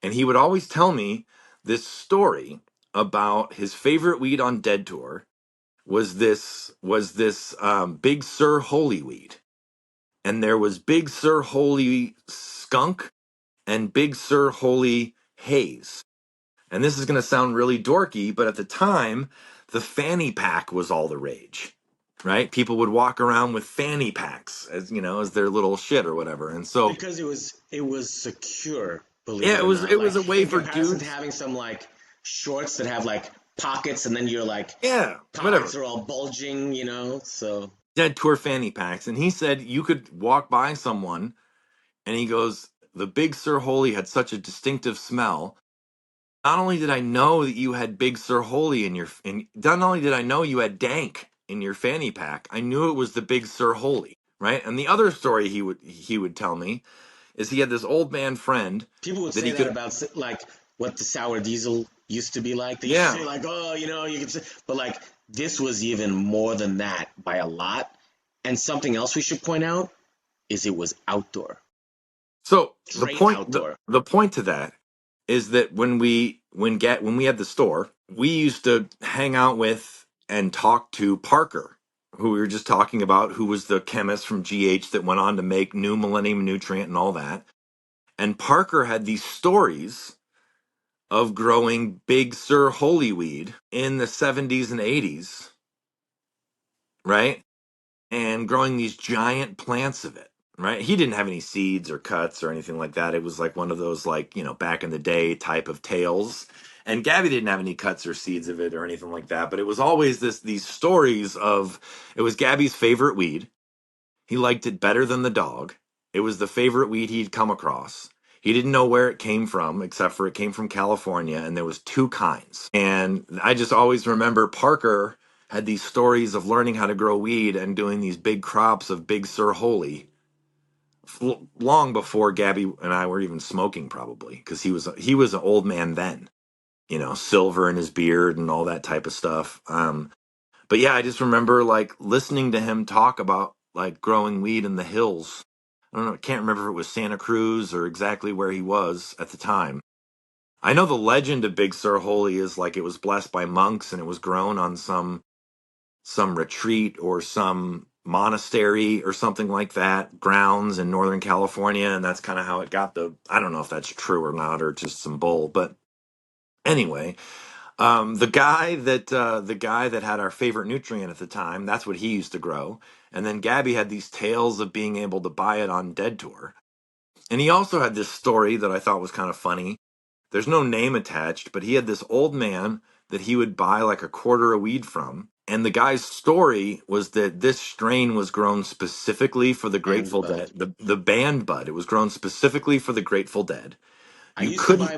and he would always tell me this story about his favorite weed on Dead Tour was this Big Sur Holy weed, and there was Big Sur Holy Skunk and Big Sur Holy Haze. And this is going to sound really dorky, but at the time, the fanny pack was all the rage, right? People would walk around with fanny packs as as their little shit or whatever. And so, Because it was secure, believe yeah, it it or was not. it was Like a way in for comparison to dudes. having some like shorts that have like pockets and then your like Yeah, pockets whatever. are all bulging, So Dead Tour fanny packs. And he said you could walk by someone, and he goes, the Big Sur Holy had such a distinctive smell. Not only did I know that you had Big Sur Holy in not only did I know you had Dank in your fanny pack, I knew it was the Big Sur Holy, right? And the other story he would tell me is he had this old man friend people would that say he that could, about like what the sour diesel used to be like. They used to yeah. say like, oh, you can say, but like this was even more than that by a lot. And something else we should point out is it was outdoor, So the straight point the, outdoor. the point to that is that when we had the store, we used to hang out with and talk to Parker, who we were just talking about, who was the chemist from GH that went on to make New Millennium Nutrient and all that. And Parker had these stories of growing Big Sur Holy weed in the 70s and 80s, right? And growing these giant plants of it, right? He didn't have any seeds or cuts or anything like that. It was like one of those, like, back in the day type of tales. And Gabby didn't have any cuts or seeds of it or anything like that. But it was always these stories of, it was Gabby's favorite weed. He liked it better than the dog. It was the favorite weed he'd come across. He didn't know where it came from, except for it came from California, and there was two kinds. And I just always remember Parker had these stories of learning how to grow weed and doing these big crops of Big Sur Holy long before Gabby and I were even smoking, probably, because he was an old man then, silver in his beard and all that type of stuff. But yeah, I just remember like listening to him talk about like growing weed in the hills. I don't know, I can't remember if it was Santa Cruz or exactly where he was at the time. I know the legend of Big Sur Holy is like it was blessed by monks and it was grown on some retreat or some monastery or something like that, grounds in Northern California, and that's kind of how it got I don't know if that's true or not or just some bull, but anyway, the guy that had our favorite nutrient at the time, that's what he used to grow. And then Gabby had these tales of being able to buy it on Dead Tour. And he also had this story that I thought was kind of funny. There's no name attached, but he had this old man that he would buy like a quarter of weed from. And the guy's story was that this strain was grown specifically for the And Grateful Dead, the band bud. It was grown specifically for the Grateful Dead. I You used to couldn't, buy